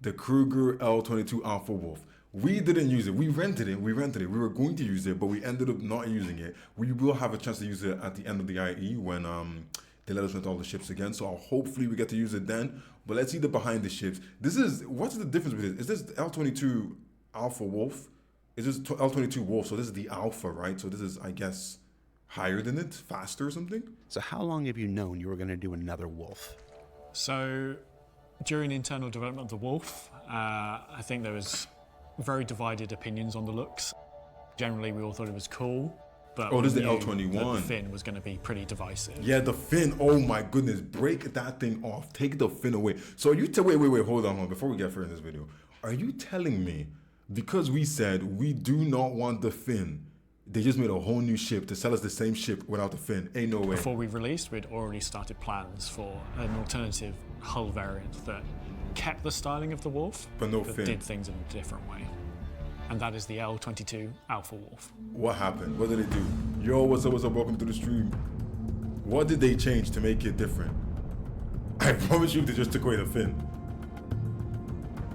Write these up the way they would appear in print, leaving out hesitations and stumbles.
The Kruger L-22 Alpha Wolf. We didn't use it. We rented it. We were going to use it, but we ended up not using it. We will have a chance to use it at the end of the IE when they let us rent all the ships again. So hopefully we get to use it then. But let's see the behind the ships. What's the difference with it? Is this L-22 Alpha Wolf? Is this L-22 Wolf? So this is the Alpha, right? So this is, I guess, higher than it, faster or something? So how long have you known you were going to do another Wolf? So during internal development of the Wolf, I think there was very divided opinions on the looks. Generally, we all thought it was cool, but this is the L-21. The fin was going to be pretty divisive. Yeah, the fin. Oh my goodness, break that thing off. Take the fin away. So are you wait, hold on, before we get further in this video, are you telling me because we said we do not want the fin, they just made a whole new ship to sell us the same ship without the fin? Ain't no way. Before we released, we'd already started plans for an alternative hull variant that kept the styling of the Wolf, but fin. Did things in a different way. And that is the L-22 Alpha Wolf. What happened? What did they do? Yo, what's up, welcome to the stream. What did they change to make it different? I promise you they just took away the fin.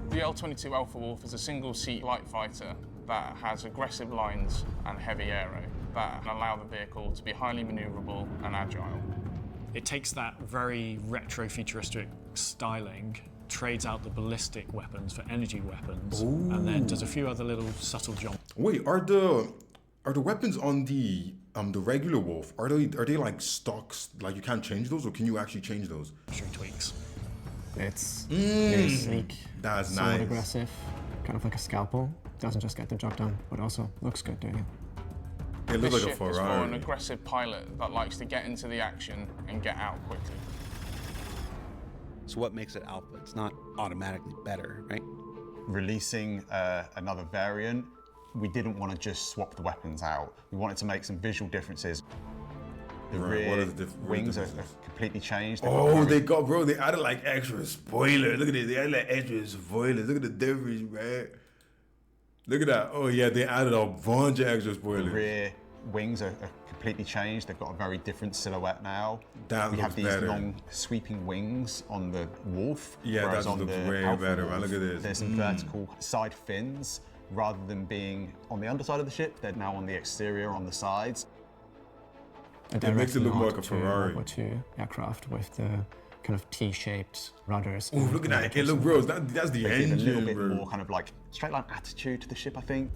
The L-22 Alpha Wolf is a single-seat light fighter that has aggressive lines and heavy aero that allow the vehicle to be highly maneuverable and agile. It takes that very retro-futuristic styling, trades out the ballistic weapons for energy weapons, and then does a few other little subtle jumps. Wait, are the weapons on the regular Wolf, are they like stocks, like you can't change those, or can you actually change those? Tweaks. It's very sleek, that's somewhat nice. aggressive, kind of like a scalpel. Doesn't just get the job done, but also looks good doing it. It looks like a This ship is for Ferrari. an aggressive pilot that likes to get into the action and get out quickly. So what makes it Alpha? It's not automatically better, right? Releasing another variant, we didn't want to just swap the weapons out. We wanted to make some visual differences. The rear wings are completely changed. They added like extra spoilers. Look at it, they added like extra spoilers. Look at the difference, man. Look at that. Oh yeah, they added a bunch of extra spoilers. The rear wings are completely changed. They've got a very different silhouette now. We have these better. long sweeping wings on the Wolf. Yeah, whereas that on looks the way Alpha better, Wolf, man. Look at this. There's some vertical side fins. Rather than being on the underside of the ship, they're now on the exterior, on the sides. It makes it look more like a Ferrari. World War II aircraft with the kind of T-shaped rudders. Oh, look at that. Okay, look, bro, that's the They engine, give a little bit bro. more kind of like straight line attitude to the ship, I think.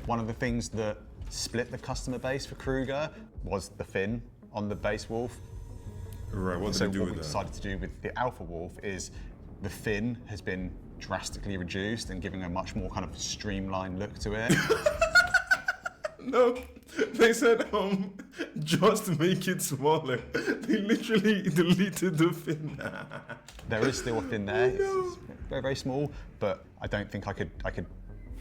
One of the things that split the customer base for Kruger was the fin on the base Wolf. Right, what did So they do what with we that? decided to do with the Alpha Wolf is the fin has been drastically reduced and giving a much more kind of streamlined look to it. No, they said, just make it smaller. They literally deleted the fin. There is still a fin there. It's very, very small, but I don't think I could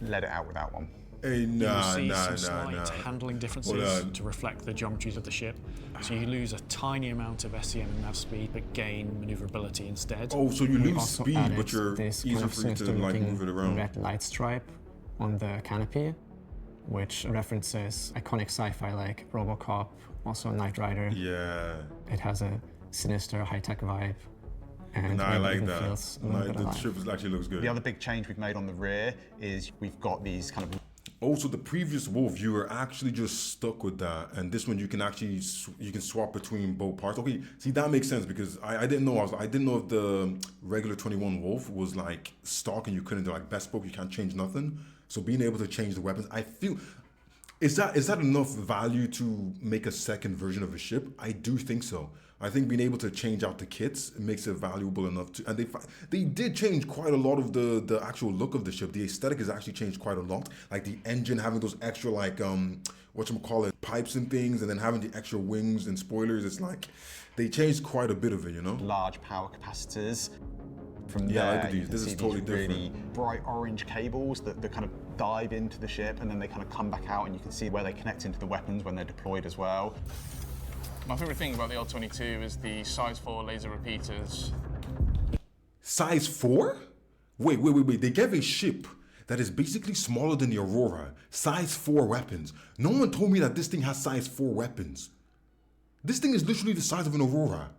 let it out without one. Hey, You'll see some slight handling Hold differences on. to reflect the geometries of the ship. So you lose a tiny amount of SCM and nav speed, but gain maneuverability instead. Oh, so you We lose also speed, added but you're this easier kind of for you to like sinister-looking move it around. red light stripe on the canopy, which references iconic sci-fi like RoboCop, also Knight Rider. Yeah. It has a sinister, high-tech vibe. And I maybe like even that. feels a little bit The alive. ship actually looks good. The other big change we've made on the rear is we've got these kind of Also, the previous Wolf, you were actually just stuck with that, and this one you can actually you can swap between both parts. Okay, see that makes sense because I didn't know I didn't know if the regular 21 Wolf was like stock and you couldn't do like bespoke, you can't change nothing. So being able to change the weapons, I feel is that enough value to make a second version of a ship? I do think so. I think being able to change out the kits makes it valuable enough to, and they did change quite a lot of the actual look of the ship. The aesthetic has actually changed quite a lot. Like the engine having those extra like whatchamacallit, pipes and things, and then having the extra wings and spoilers. It's like they changed quite a bit of it, you know? large power capacitors. From Yeah, there, look at you these. can This see is totally these really bright orange cables that kind of dive into the ship and then they kind of come back out and you can see where they connect into the weapons when they're deployed as well. My favourite thing about the L-22 is the size 4 laser repeaters. Size 4? Wait. They gave a ship that is basically smaller than the Aurora. Size 4 weapons. No one told me that this thing has size 4 weapons. This thing is literally the size of an Aurora.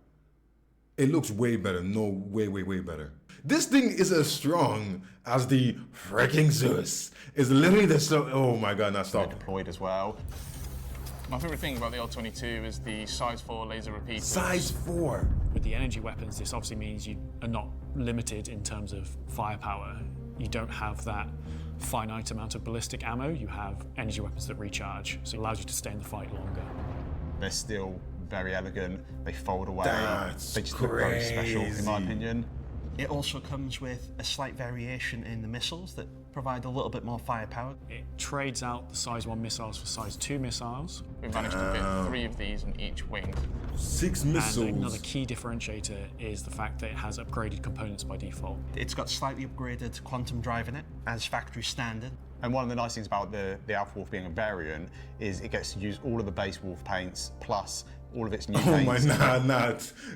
It looks way better. No, way better. This thing is as strong as the freaking Zeus. It's literally the so. Oh my god, not stop. Deployed as well. My favourite thing about the L-22 is the size 4 laser repeaters. Size 4. With the energy weapons, this obviously means you are not limited in terms of firepower. You don't have that finite amount of ballistic ammo. You have energy weapons that recharge, so it allows you to stay in the fight longer. They're still very elegant. They fold away. That's they just look very special, in my opinion. It also comes with a slight variation in the missiles that provide a little bit more firepower. It trades out the size 1 missiles for size 2 missiles. We've managed to fit 3 of these in each wing. 6 missiles. And another key differentiator is the fact that it has upgraded components by default. It's got slightly upgraded quantum drive in it as factory standard. And one of the nice things about the Alpha Wolf being a variant is it gets to use all of the base Wolf paints plus all of its new paints. Oh my,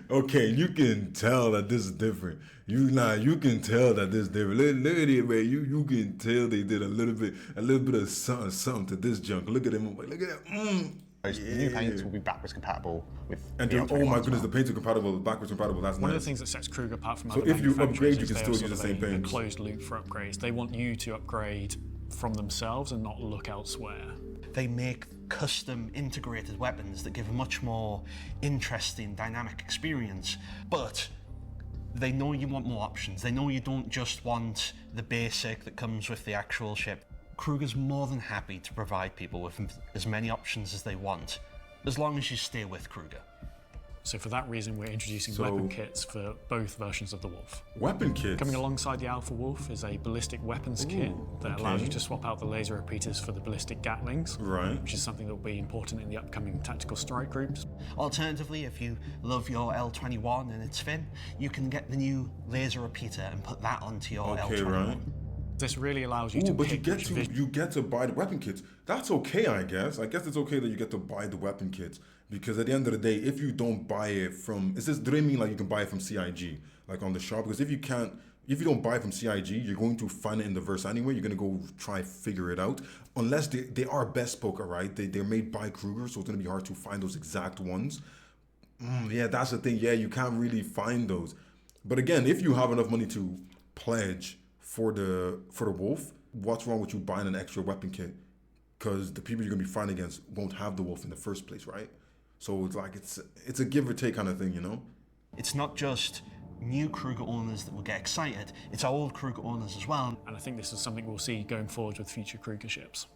okay, you can tell that this is different. You can tell that this is different. Look at it, man. You can tell they did a little bit of something to this junk. Look at him. Look at that. Those new paints will be backwards compatible with. And the oh my L21 goodness, the paints are compatible, backwards compatible. That's One nice. of the things that sets Kruger apart from So other if you upgrade, manufacturers you is can they still have use the sort same of a paints. closed loop for upgrades. They want you to upgrade from themselves and not look elsewhere. They make custom integrated weapons that give a much more interesting, dynamic experience, but they know you want more options. They know you don't just want the basic that comes with the actual ship. Kruger's more than happy to provide people with as many options as they want, as long as you stay with Kruger. So for that reason, we're introducing weapon kits for both versions of the Wolf. Weapon kits? Coming alongside the Alpha Wolf is a ballistic weapons kit that allows you to swap out the laser repeaters for the ballistic Gatlings, which is something that will be important in the upcoming tactical strike groups. Alternatively, if you love your L-21 and its fin, you can get the new laser repeater and put that onto your L-21. Right. This really allows you to but pick you get to buy the weapon kits. That's okay, I guess. I guess it's okay that you get to buy the weapon kits, because at the end of the day, if you don't buy it from, do they mean like you can buy it from CIG, like on the shop? Because if you don't buy it from CIG, you're going to find it in the verse anyway. You're gonna go try figure it out, unless they are bespoke, right? They're made by Kruger, so it's gonna be hard to find those exact ones. Yeah, that's the thing. Yeah, you can't really find those. But again, if you have enough money to pledge for the Wolf, what's wrong with you buying an extra weapon kit? Because the people you're gonna be fighting against won't have the Wolf in the first place, right? So it's like it's a give or take kind of thing, you know? It's not just new Kruger owners that will get excited, it's old Kruger owners as well. And I think this is something we'll see going forward with future Kruger ships.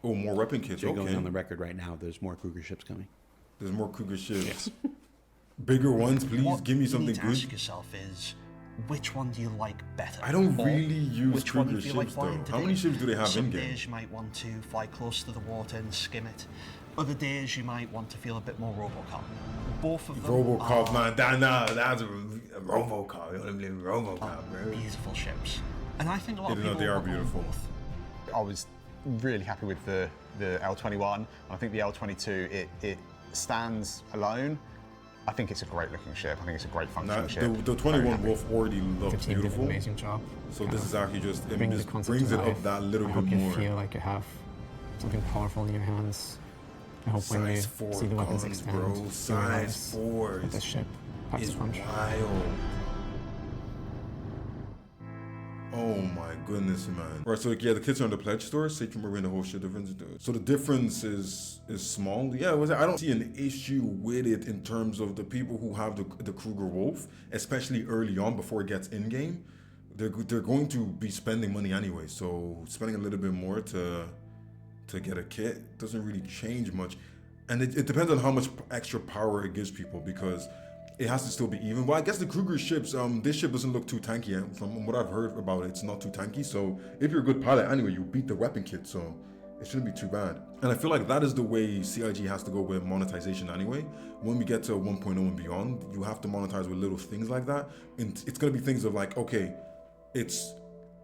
Oh, more weapon kits, You're okay. going on the record right now, there's more Kruger ships coming. There's more Kruger ships. Yes. Bigger ones, please. What Give me you something need to good. ask yourself is, which one do you like better? I don't Or really use which one Kruger do you like ships, though. flying How today? many ships do they have Some in-game? days you might want to fly close to the water and skim it. Other days you might want to feel a bit more RoboCop. Both of them RoboCop, are that's a RoboCop. You know what I mean? RoboCop, bro. beautiful ships. And I think a lot of Even though people they are will own beautiful. both. I was really happy with the L21. I think the L22, it stands alone. I think it's a great looking ship. I think it's a great functioning ship. The 21 Wolf already The looks team did an beautiful. amazing job. So this is actually just, it Bring the just concept brings to it up life. that little I bit hope you more. feel like you have something powerful in your hands. I hope when you Size 4 see the weapons guns, expand, bro. you Size realize 4 that this ship packs is a punch. wild. Oh my goodness, man. Right, so yeah, the kits are on the pledge store. Safety Marine, the whole shit difference. So the difference is small. Yeah, I don't see an issue with it in terms of the people who have the Kruger Wolf, especially early on before it gets in game. They're going to be spending money anyway. So spending a little bit more to get a kit doesn't really change much. And it depends on how much extra power it gives people, because it has to still be even. Well, I guess the Kruger ships, this ship doesn't look too tanky. From what I've heard about it, it's not too tanky. So if you're a good pilot anyway, you beat the weapon kit. So it shouldn't be too bad. And I feel like that is the way CIG has to go with monetization anyway. When we get to 1.0 and beyond, you have to monetize with little things like that. And it's going to be things of like, okay, it's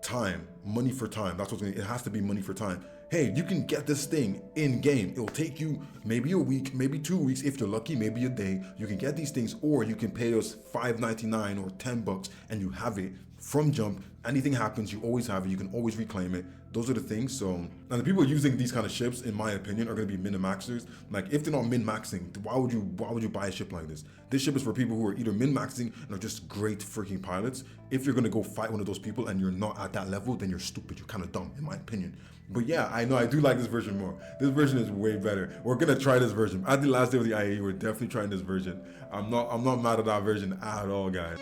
time, money for time. That's what's going to, it has to be money for time. Hey, you can get this thing in game. It'll take you maybe a week, maybe 2 weeks, if you're lucky, maybe a day. You can get these things, or you can pay us $5.99 or $10 and you have it from jump anything happens, you always have it, you can always reclaim it. Those are the things. So, and the people using these kind of ships, in my opinion, are going to be min-maxers. Like, if they're not min-maxing, why would you buy a ship like this? This ship is for people who are either min-maxing and are just great freaking pilots. If you're going to go fight one of those people and you're not at that level, then you're stupid. You're kind of dumb, in my opinion. But yeah, I know I do like this version more. This version is way better. We're gonna try this version. At the last day of the IAE, we're definitely trying this version. I'm not mad at that version at all, guys.